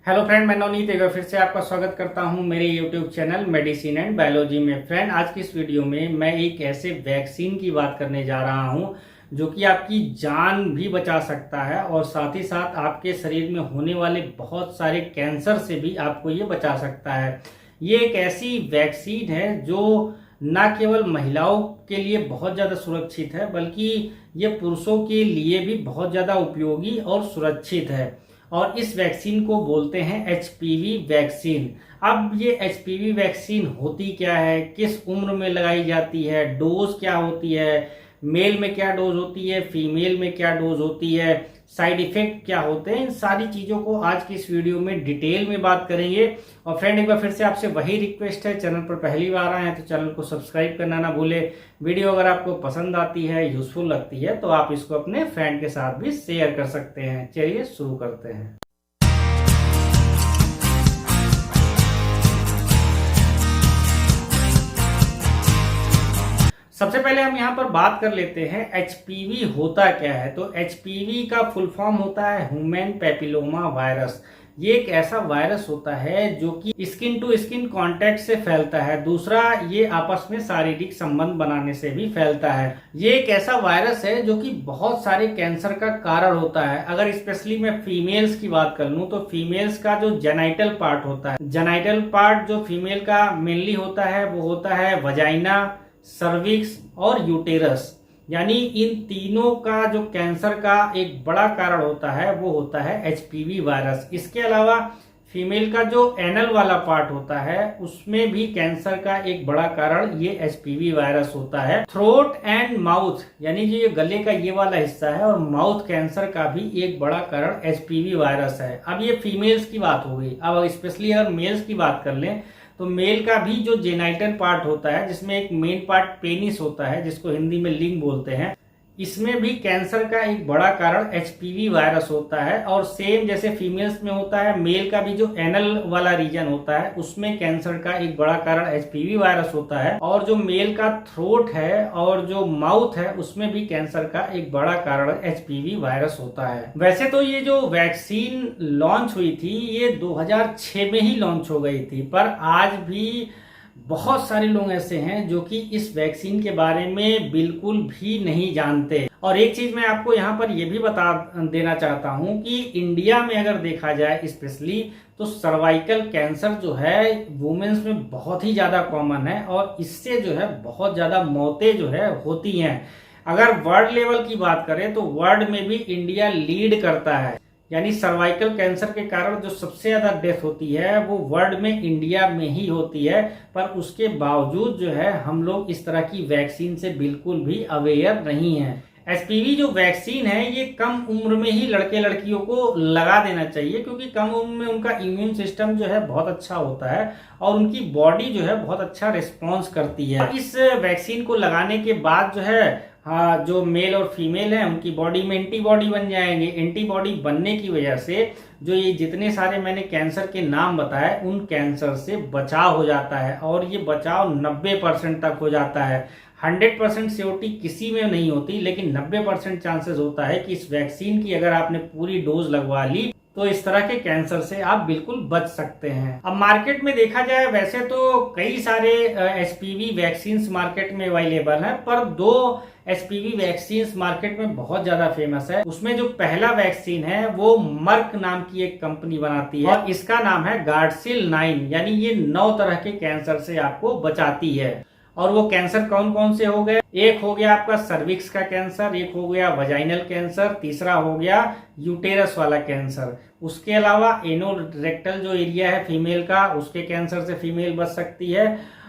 Hello friend, मैं नवनीत एक बार फिर से आपका स्वागत करता हूं मेरे YouTube channel medicine and biology में। फ्रेंड, आज की इस वीडियो में मैं एक ऐसे वैक्सीन की बात करने जा रहा हूं जो कि आपकी जान भी बचा सकता है और साथ ही साथ आपके शरीर में होने वाले बहुत सारे कैंसर से भी आपको ये बचा सकता है। ये एक ऐसी वैक्सीन है जो न केवल महिलाओं के लिए बहुत ज़्यादा सुरक्षित है बल्कि ये पुरुषों के लिए भी बहुत ज़्यादा उपयोगी और सुरक्षित है। और इस वैक्सीन को बोलते हैं एचपीवी वैक्सीन। अब ये एचपीवी वैक्सीन होती क्या है, किस उम्र में लगाई जाती है, डोज क्या होती है, मेल में क्या डोज होती है, फीमेल में क्या डोज होती है, साइड इफेक्ट क्या होते हैं, इन सारी चीज़ों को आज की इस वीडियो में डिटेल में बात करेंगे। और फ्रेंड, एक बार फिर से आपसे वही रिक्वेस्ट है, चैनल पर पहली बार आए हैं तो चैनल को सब्सक्राइब करना ना भूले। वीडियो अगर आपको पसंद आती है, यूजफुल लगती है तो आप इसको अपने फ्रेंड के साथ भी शेयर कर सकते हैं। चलिए शुरू करते हैं। सबसे पहले हम यहाँ पर बात कर लेते हैं एचपीवी होता क्या है। तो एचपीवी का फुल फॉर्म होता है ह्यूमन पैपिलोमा वायरस। ये एक ऐसा वायरस होता है जो कि स्किन टू स्किन कांटेक्ट से फैलता है। दूसरा, ये आपस में शारीरिक संबंध बनाने से भी फैलता है। ये एक ऐसा वायरस है जो कि बहुत सारे कैंसर का कारण होता है। अगर स्पेशली मैं फीमेल्स की बात कर लूं तो फीमेल्स का जो जेनाइटल पार्ट होता है, जेनाइटल पार्ट जो फीमेल का मेनली होता है वो होता है वजाइना, सर्विक्स और यूटेरस। यानी इन तीनों का जो कैंसर का एक बड़ा कारण होता है वो होता है एचपीवी वायरस। इसके अलावा फीमेल का जो एनल वाला पार्ट होता है उसमें भी कैंसर का एक बड़ा कारण ये एचपीवी वायरस होता है। थ्रोट एंड माउथ यानी जो ये गले का ये वाला हिस्सा है और माउथ कैंसर का भी एक बड़ा कारण एचपीवी वायरस है। अब ये फीमेल्स की बात हो गई। अब स्पेशली अगर मेल्स की बात कर लें तो मेल का भी जो जेनाइटल पार्ट होता है जिसमें एक मेन पार्ट पेनिस होता है जिसको हिंदी में लिंग बोलते हैं, इसमें भी कैंसर का एक बड़ा कारण एचपीवी वायरस होता है। और सेम जैसे फीमेल्स में होता है, मेल का भी जो एनल वाला रीजन होता है उसमें कैंसर का एक बड़ा कारण एचपीवी वायरस होता है। और जो मेल का थ्रोट है और जो माउथ है उसमें भी कैंसर का एक बड़ा कारण एचपीवी वायरस होता है। वैसे तो ये जो वैक्सीन लॉन्च हुई थी ये 2006 में ही लॉन्च हो गई थी, पर आज भी बहुत सारे लोग ऐसे हैं जो कि इस वैक्सीन के बारे में बिल्कुल भी नहीं जानते। और एक चीज मैं आपको यहाँ पर यह भी बता देना चाहता हूँ कि इंडिया में अगर देखा जाए स्पेशली तो सर्वाइकल कैंसर जो है वुमेन्स में बहुत ही ज्यादा कॉमन है और इससे जो है बहुत ज्यादा मौतें जो है होती हैं। अगर वर्ल्ड लेवल की बात करें तो वर्ल्ड में भी इंडिया लीड करता है। यानी सर्वाइकल कैंसर के कारण जो सबसे ज्यादा डेथ होती है वो वर्ल्ड में इंडिया में ही होती है। पर उसके बावजूद जो है हम लोग इस तरह की वैक्सीन से बिल्कुल भी अवेयर नहीं है। एचपीवी जो वैक्सीन है ये कम उम्र में ही लड़के लड़कियों को लगा देना चाहिए क्योंकि कम उम्र में उनका इम्यून सिस्टम जो है बहुत अच्छा होता है और उनकी बॉडी जो है बहुत अच्छा रिस्पॉन्स करती है। इस वैक्सीन को लगाने के बाद जो है जो मेल और फीमेल है उनकी बॉडी में एंटीबॉडी बन जाएंगे। एंटीबॉडी बनने की वजह से जो ये जितने सारे मैंने कैंसर के नाम बताए उन कैंसर से बचाव हो जाता है और ये बचाव 90% तक हो जाता है। 100% सियोरिटी किसी में नहीं होती, लेकिन 90% चांसेस होता है कि इस वैक्सीन की अगर आपने पूरी डोज लगवा ली तो इस तरह के कैंसर से आप बिल्कुल बच सकते हैं। अब मार्केट में देखा जाए वैसे तो कई सारे एचपीवी वैक्सीन्स मार्केट में अवेलेबल हैं, पर दो एचपीवी वैक्सीन्स मार्केट में बहुत ज्यादा फेमस है। उसमें जो पहला वैक्सीन है वो मर्क नाम की एक कंपनी बनाती है और इसका नाम है गार्डसिल 9। यानी ये 9 तरह के कैंसर से आपको बचाती है। और वो कैंसर कौन कौन से हो गए? एक हो गया आपका सर्विक्स का कैंसर, एक हो गया वजाइनल कैंसर, तीसरा हो गया यूटेरस वाला कैंसर। उसके अलावा एनोरेक्टल जो एरिया है फीमेल का उसके कैंसर से फीमेल बच सकती है।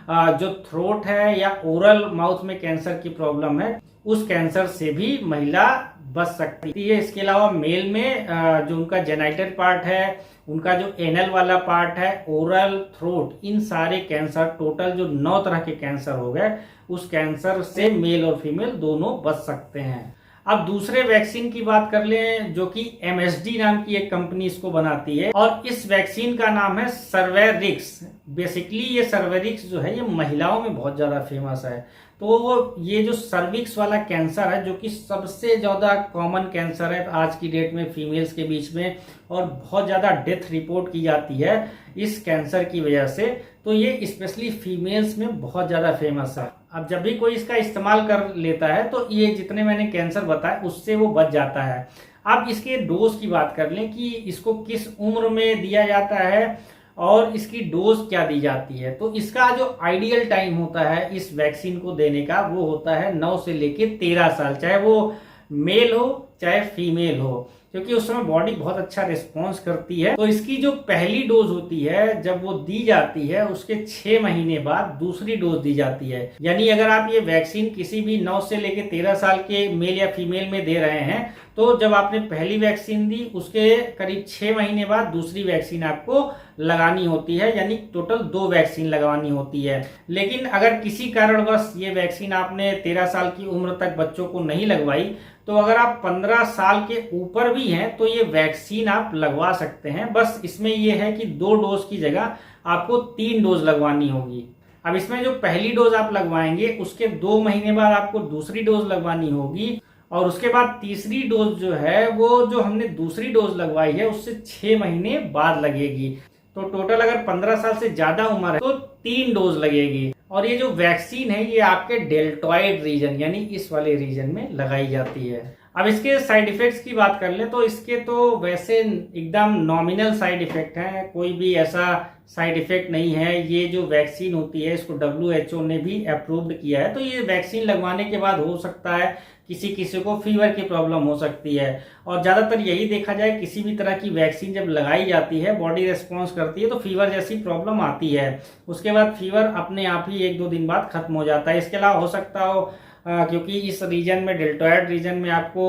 जो थ्रोट है या ओरल माउथ में कैंसर की प्रॉब्लम है उस कैंसर से भी महिला बच सकती है। इसके अलावा मेल में जो उनका जेनाइटल पार्ट है, उनका जो एनल वाला पार्ट है, ओरल, थ्रोट, इन सारे कैंसर टोटल जो 9 तरह के कैंसर हो गए उस कैंसर से मेल और फीमेल दोनों बच सकते हैं। अब दूसरे वैक्सीन की बात कर लें जो कि एमएसडी नाम की एक कंपनी इसको बनाती है और इस वैक्सीन का नाम है सर्वेरिक्स। बेसिकली ये सर्विक्स जो है ये महिलाओं में बहुत ज़्यादा फेमस है। तो ये जो सर्विक्स वाला कैंसर है जो कि सबसे ज़्यादा कॉमन कैंसर है आज की डेट में फीमेल्स के बीच में, और बहुत ज़्यादा डेथ रिपोर्ट की जाती है इस कैंसर की वजह से, तो ये स्पेशली फीमेल्स में बहुत ज़्यादा फेमस है। अब जब भी कोई इसका इस्तेमाल कर लेता है तो ये जितने मैंने कैंसर बताए उससे वो बच जाता है। अब इसके डोज की बात कर लें कि इसको किस उम्र में दिया जाता है और इसकी डोज क्या दी जाती है। तो इसका जो आइडियल टाइम होता है इस वैक्सीन को देने का वो होता है 9 से लेके 13 साल, चाहे वो मेल हो चाहे फीमेल हो, क्योंकि उस समय बॉडी बहुत अच्छा रिस्पॉन्स करती है। तो इसकी जो पहली डोज होती है जब वो दी जाती है उसके 6 महीने बाद दूसरी डोज दी जाती है। यानी अगर आप ये वैक्सीन किसी भी 9 से लेके 13 साल के मेल या फीमेल में दे रहे हैं तो जब आपने पहली वैक्सीन दी उसके करीब 6 महीने बाद दूसरी वैक्सीन आपको लगानी होती है, यानी टोटल 2 वैक्सीन लगानी होती है। लेकिन अगर किसी कारणवश ये वैक्सीन आपने 13 साल की उम्र तक बच्चों को नहीं लगवाई तो अगर आप 15 साल के ऊपर भी हैं तो ये वैक्सीन आप लगवा सकते हैं। बस इसमें ये है कि 2 डोज की जगह आपको 3 डोज लगवानी होगी। अब इसमें जो पहली डोज आप लगवाएंगे उसके 2 महीने बाद आपको दूसरी डोज लगवानी होगी, और उसके बाद तीसरी डोज जो है वो जो हमने दूसरी डोज लगवाई है उससे 6 महीने बाद लगेगी। तो टोटल अगर 15 साल से ज्यादा उम्र है तो 3 डोज लगेगी। और ये जो वैक्सीन है ये आपके डेल्टॉइड रीजन यानी इस वाले रीजन में लगाई जाती है। अब इसके साइड इफेक्ट्स की बात कर ले तो इसके तो वैसे एकदम नॉमिनल साइड इफेक्ट हैं, कोई भी ऐसा साइड इफेक्ट नहीं है। ये जो वैक्सीन होती है इसको WHO ने भी अप्रूव्ड किया है। तो ये वैक्सीन लगवाने के बाद हो सकता है किसी किसी को फीवर की प्रॉब्लम हो सकती है, और ज़्यादातर यही देखा जाए किसी भी तरह की वैक्सीन जब लगाई जाती है बॉडी रिस्पॉन्स करती है तो फीवर जैसी प्रॉब्लम आती है। उसके बाद फीवर अपने आप ही 1-2 दिन बाद खत्म हो जाता है। इसके अलावा हो सकता हो क्योंकि इस रीजन में डेल्टॉइड रीजन में आपको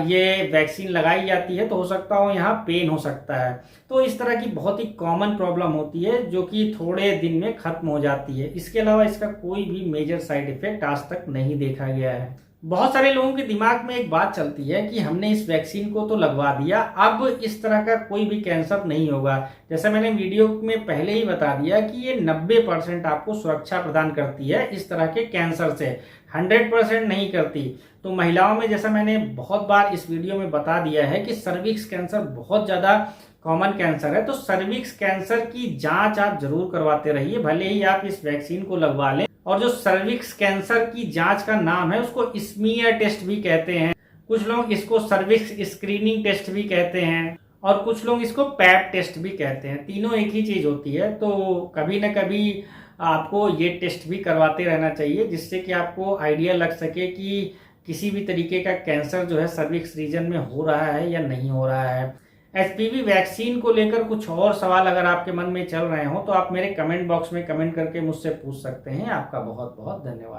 ये वैक्सीन लगाई जाती है तो हो सकता हो यहाँ पेन हो सकता है। तो इस तरह की बहुत ही कॉमन प्रॉब्लम होती है जो कि थोड़े दिन में खत्म हो जाती है। इसके अलावा इसका कोई भी मेजर साइड इफेक्ट आज तक नहीं देखा गया है। बहुत सारे लोगों के दिमाग में एक बात चलती है कि हमने इस वैक्सीन को तो लगवा दिया, अब इस तरह का कोई भी कैंसर नहीं होगा। जैसे मैंने वीडियो में पहले ही बता दिया कि ये 90% आपको सुरक्षा प्रदान करती है इस तरह के कैंसर से, 100% नहीं करती। तो महिलाओं में जैसा मैंने बहुत बार इस वीडियो में बता दिया है कि सर्विक्स कैंसर बहुत ज़्यादा कॉमन कैंसर है। तो सर्विक्स कैंसर की जांच आप जरूर करवाते रहिए, भले ही आप इस वैक्सीन को लगवा लें। और जो सर्विक्स कैंसर की जांच का नाम है उसको स्मीयर टेस्ट भी कहते हैं, कुछ लोग इसको सर्विक्स स्क्रीनिंग टेस्ट भी कहते हैं, और कुछ लोग इसको पैप टेस्ट भी कहते हैं। तीनों एक ही चीज होती है। तो कभी ना कभी आपको ये टेस्ट भी करवाते रहना चाहिए जिससे कि आपको आइडिया लग सके कि किसी भी तरीके का कैंसर जो है सर्विक्स रीजन में हो रहा है या नहीं हो रहा है। HPV वैक्सीन को लेकर कुछ और सवाल अगर आपके मन में चल रहे हो तो आप मेरे कमेंट बॉक्स में कमेंट करके मुझसे पूछ सकते हैं। आपका बहुत बहुत धन्यवाद।